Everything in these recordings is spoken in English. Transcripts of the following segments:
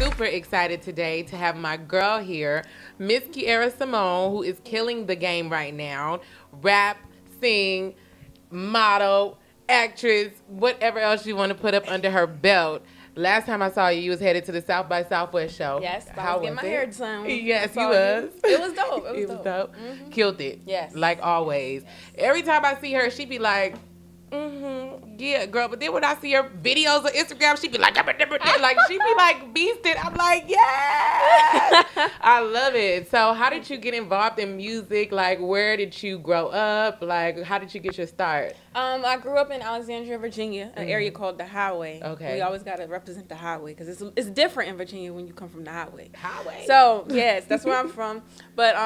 super excited today to have my girl here, Miss Kiara Simone, who is killing the game right now. Rap, sing, model, actress, whatever else you want to put up under her belt. Last time I saw you, you was headed to the South by Southwest show. Yes, How I was getting my hair done. Yes, you was. It was dope. It was dope. Mm-hmm. Killed it. Yes. Like always. Every time I see her, she be like, yeah, girl. But then when I see her videos on Instagram, she be like, like she be like beasted. I'm like, yeah, I love it. So how did you get involved in music? Like, where did you grow up? Like, how did you get your start? I grew up in Alexandria, Virginia, an area called the Highway. Okay. We always got to represent the Highway because it's different in Virginia when you come from the Highway. Highway. So, yes, that's where I'm from. But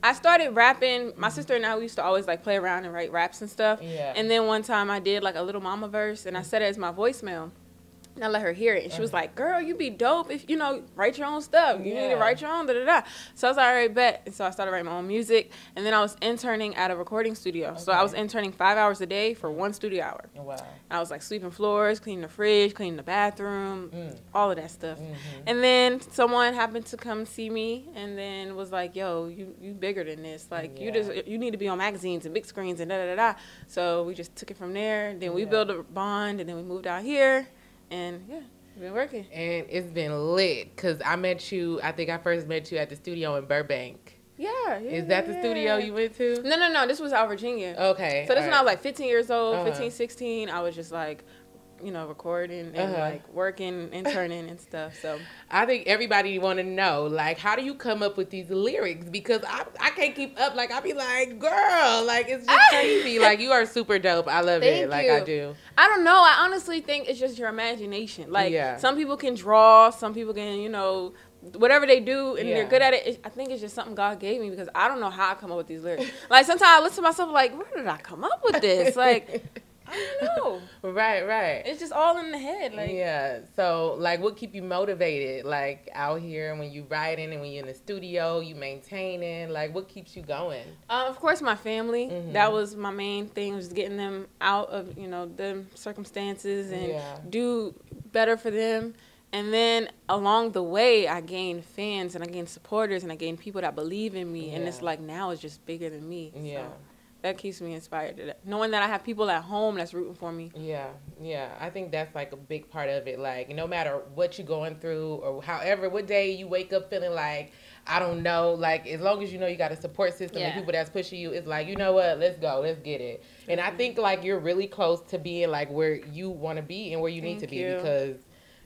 I started rapping. My sister and I, we used to always like play around and write raps and stuff. Yeah. And then one time I did like a Little Mama verse and I set it as my voicemail. And I let her hear it. And she was like, girl, you be dope if, write your own stuff. You need to write your own da-da-da. So I was like, all right, bet. And so I started writing my own music. And then I was interning at a recording studio. Okay. So I was interning 5 hours a day for 1 studio hour. Wow. I was like sweeping floors, cleaning the fridge, cleaning the bathroom, all of that stuff. And then someone happened to come see me and then was like, yo, you bigger than this. Like, you need to be on magazines and big screens and da-da-da-da. So we just took it from there. Then we built a bond and then we moved out here. And, yeah, we've been working. And it's been lit because I think I first met you at the studio in Burbank. Yeah. Is that the studio you went to? No. This was out Virginia. Okay. So this when I was like 15 years old, 15, 16. I was just like, recording and like working, interning and stuff. So I think everybody want to know, like, how do you come up with these lyrics? Because I can't keep up. Like, I be like, girl, like, it's just crazy. Like, you are super dope. I love it. Like, I do. I don't know. I honestly think it's just your imagination. Like, some people can draw. Some people can, whatever they do and they're good at it. I think it's just something God gave me because I don't know how I come up with these lyrics. Like, sometimes I listen to myself like, where did I come up with this? Like, I don't know. Right. It's just all in the head. Like, yeah. So, like, what keep you motivated? Like, out here when you writing and when you're in the studio, you maintaining. Like, what keeps you going? Of course, my family. That was my main thing, was getting them out of, the circumstances and do better for them. And then along the way, I gained fans and I gained supporters and I gained people that believe in me. And it's like now it's just bigger than me. Yeah. So that keeps me inspired. Knowing that I have people at home that's rooting for me. Yeah. I think that's like a big part of it. Like, no matter what you're going through or what day you wake up feeling like, I don't know, like, as long as you know you got a support system and people that's pushing you, it's like, you know what, let's go, let's get it. And I think, like, you're really close to being, like, where you want to be and where you need to be because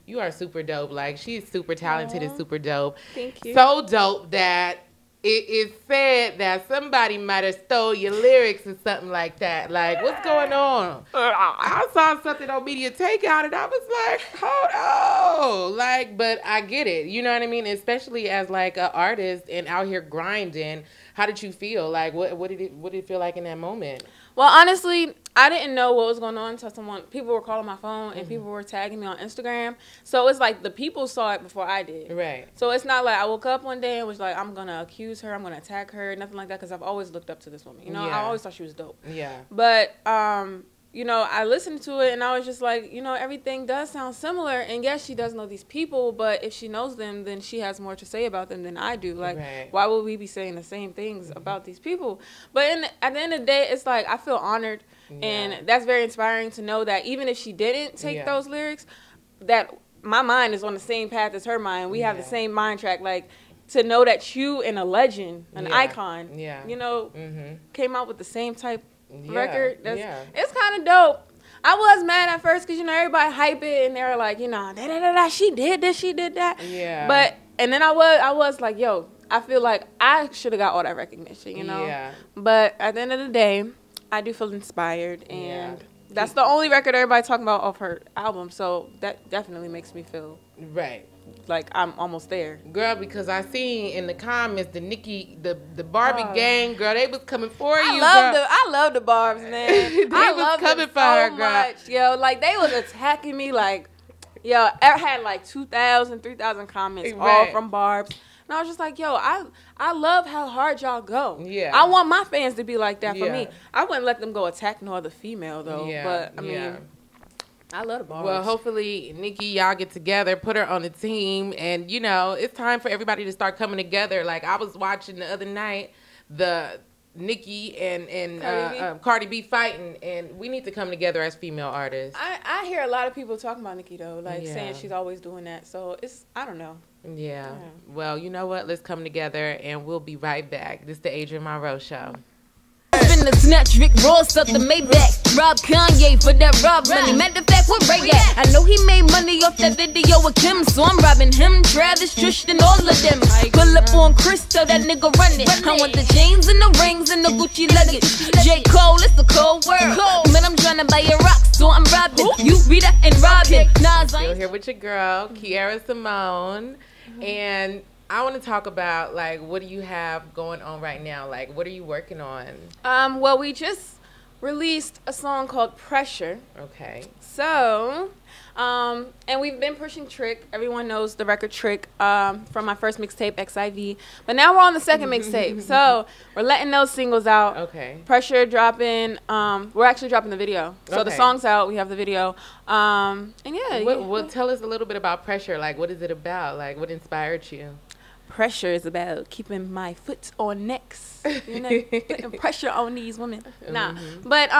you are super dope. Like, she's super talented and super dope. Thank you. So dope that it is said that somebody might have stole your lyrics or something like that. Like, what's going on? I saw something on Media Takeout and I was like, hold on. Like, but I get it. You know what I mean? Especially as like an artist and out here grinding. How did you feel? Like, what did it feel like in that moment? Well, honestly, I didn't know what was going on until people were calling my phone and people were tagging me on Instagram. So it's like the people saw it before I did. Right. So it's not like I woke up one day and was like, I'm going to accuse her, I'm going to attack her, nothing like that, because I've always looked up to this woman. I always thought she was dope. Yeah. But, I listened to it and I was just like, everything does sound similar. And yes, she does know these people, but if she knows them, then she has more to say about them than I do. Like, why would we be saying the same things about these people? But at the end of the day, it's like, I feel honored. And that's very inspiring to know that even if she didn't take those lyrics, that my mind is on the same path as her mind. We have the same mind track. Like, to know that you and a legend, an icon, came out with the same type record. It's kind of dope. I was mad at first because, everybody hype it and they were like, she did this, she did that. Yeah. But, and then I was like, yo, I feel like I should have got all that recognition, Yeah. But at the end of the day, I do feel inspired and that's the only record everybody talking about off her album. So that definitely makes me feel like I'm almost there. Girl, because I seen in the comments the Barbie gang, girl, they was coming for you. I love the Barbs, man. I was coming for her, girl. Much, yo. Like, they was attacking me like, yo, I had like 2,000, 3,000 comments all from Barbs. And I was just like, yo, I love how hard y'all go. Yeah. I want my fans to be like that for me. I wouldn't let them go attack no other female, though. But, I mean, I love the bars. Well, hopefully, Nikki, y'all get together, put her on the team, and, you know, it's time for everybody to start coming together. Like, I was watching the other night, the Nikki and Cardi B fighting, and we need to come together as female artists. I hear a lot of people talking about Nikki, though, like, saying she's always doing that. So, I don't know. Yeah. Well, you know what? Let's come together, and we'll be right back. This is the Adrienne Monroe Show. Finna snatch Rick Ross up the Maybach. Rob Kanye for that rob money. Matter of fact, where Ray at? I know he made money off that video with Kim, so I'm robbing him, Travis, Tristan, all of them. Pull up on Crystal, that nigga running. I want the chains and the rings and the Gucci luggage. J. Cole, it's a cold world. Man, I'm trying to buy a rock, so I'm robbing. You Rita and Robin. Nas, Still here with your girl, Kiara Simone, and I want to talk about, like, what do you have going on right now? Like, what are you working on? Well, we just released a song called Pressure. Okay. So, and we've been pushing Trick. Everyone knows the record Trick from my first mixtape, XIV. But now we're on the second mixtape. So, we're letting those singles out. Okay. Pressure dropping. We're actually dropping the video. So, the song's out. We have the video. And yeah. Well, tell us a little bit about Pressure. Like, what is it about? Like, what inspired you? Pressure is about keeping my foot on necks, you know, putting pressure on these women. Nah, but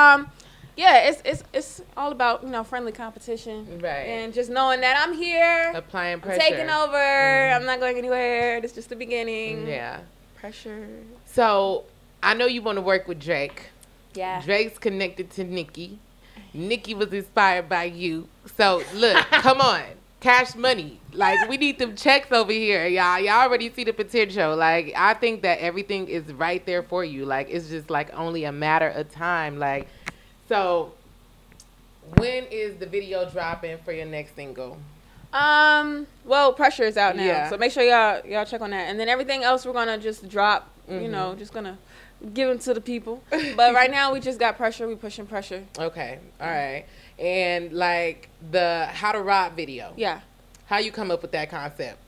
yeah, it's all about, you know, friendly competition, right? And just knowing that I'm here, applying pressure, I'm taking over. I'm not going anywhere. This is just the beginning. Yeah, pressure. So I know you want to work with Drake. Yeah, Drake's connected to Nicki. Nicki was inspired by you. So look, come on. Cash money. Like, we need them checks over here, y'all. Y'all already see the potential. Like, I think that everything is right there for you. Like, it's just, like, only a matter of time. Like, so when is the video dropping for your next single? Well, Pressure is out now. Yeah. So make sure y'all check on that. And then everything else we're going to just drop, you know, just going to give them to the people. But right now we just got Pressure. We pushing Pressure. Okay. All right. And, like, the How to Rob video. Yeah. How you come up with that concept?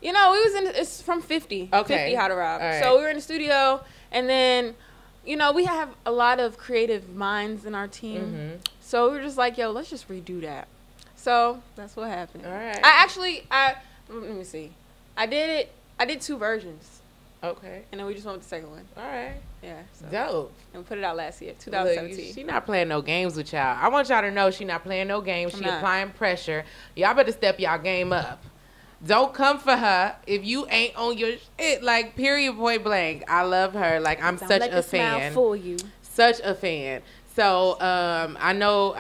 You know, it's from 50. Okay. 50 How to Rob. Right. So we were in the studio, and then, you know, we have a lot of creative minds in our team. So we were just like, yo, let's just redo that. So that's what happened. All right. Let me see. I did 2 versions. Okay. And then we just went with the second one. All right. Yeah. So. Dope. And we put it out last year, 2017. Look, she not playing no games with y'all. I want y'all to know she not playing no games. She applying pressure. Y'all better step y'all game up. Don't come for her if you ain't on your shit. Like, period, point blank. I love her. Like, I'm such a fan. Fool you. Such a fan. So, I know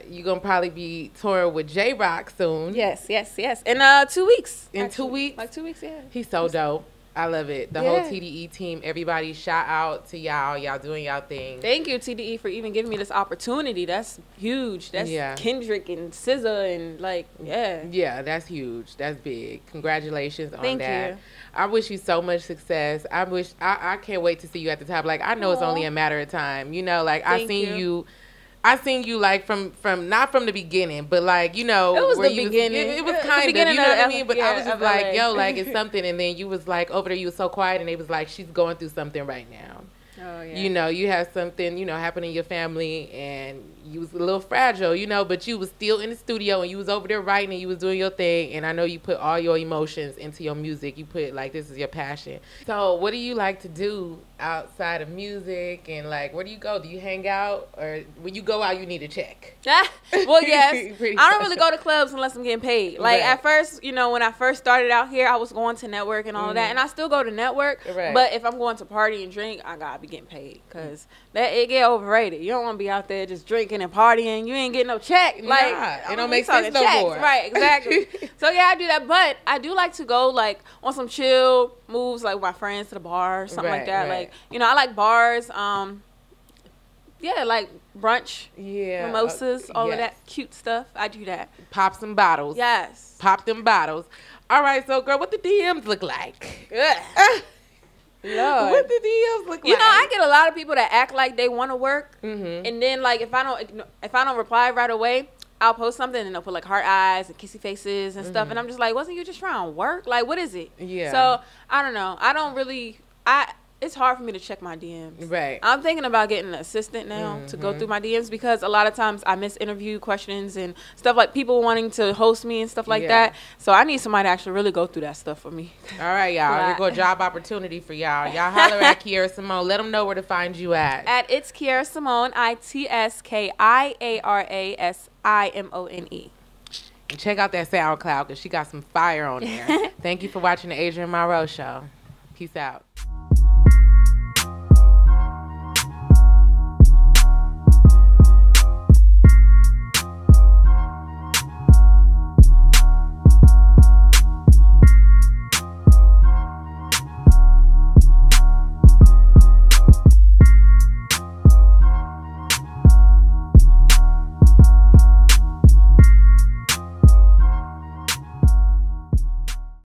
you're going to probably be touring with J-Rock soon. Yes. In 2 weeks. In 2 weeks? Like 2 weeks, yeah. He's so dope. I love it. The whole TDE team, everybody, shout out to y'all. Y'all doing y'all thing. Thank you, TDE, for even giving me this opportunity. That's huge. That's Kendrick and SZA and, like, Yeah, that's huge. That's big. Congratulations on that. Thank you. I wish you so much success. I can't wait to see you at the top. Like, I know it's only a matter of time. You know, like, I seen you like from not from the beginning, but like, you know, it was the beginning. It was kind of, you know what I mean? But I was just like, yo, like, it's something. And then you was like, over there, you was so quiet, and they was like, she's going through something right now. Oh, yeah. You know, you had something, you know, happen in your family, and you was a little fragile, you know, but you was still in the studio, and you was over there writing, and you was doing your thing, and I know you put all your emotions into your music. You put, like, this is your passion. So what do you like to do outside of music, and, like, where do you go? Do you hang out, or when you go out, you need a check? Well, yes. I don't really go to clubs unless I'm getting paid. Like, at first, you know, when I first started out here, I was going to network and all of that, and I still go to network, but if I'm going to party and drink, I gotta be getting paid, because it get overrated. You don't want to be out there just drinking and partying. You ain't getting no check. Like, it don't make sense no more. Right, exactly. So yeah, I do that, but I do like to go like on some chill moves, like with my friends to the bar or something like that. Like, you know, I like bars. Yeah, like brunch, mimosas, all of that cute stuff. I do that. Pop some bottles. Yes. Pop them bottles. All right, so girl, what the DMs look like? Lord. What the DMs look like? You know, I get a lot of people that act like they want to work, and then like if I don't reply right away, I'll post something and they'll put like heart eyes and kissy faces and stuff, and I'm just like, wasn't you just trying to work? Like, what is it? Yeah. So I don't know. I don't really. it's hard for me to check my DMs. Right. I'm thinking about getting an assistant now to go through my DMs, because a lot of times I miss interview questions and stuff, like people wanting to host me and stuff like that. So I need somebody to actually really go through that stuff for me. All right, y'all. Here go a job opportunity for y'all. Y'all holler at Kiara Simone. Let them know where to find you at. At It's Kiara Simone, ITSKIARASIMONE. And check out that SoundCloud because she got some fire on there. Thank you for watching the Adrienne Monroe Show. Peace out.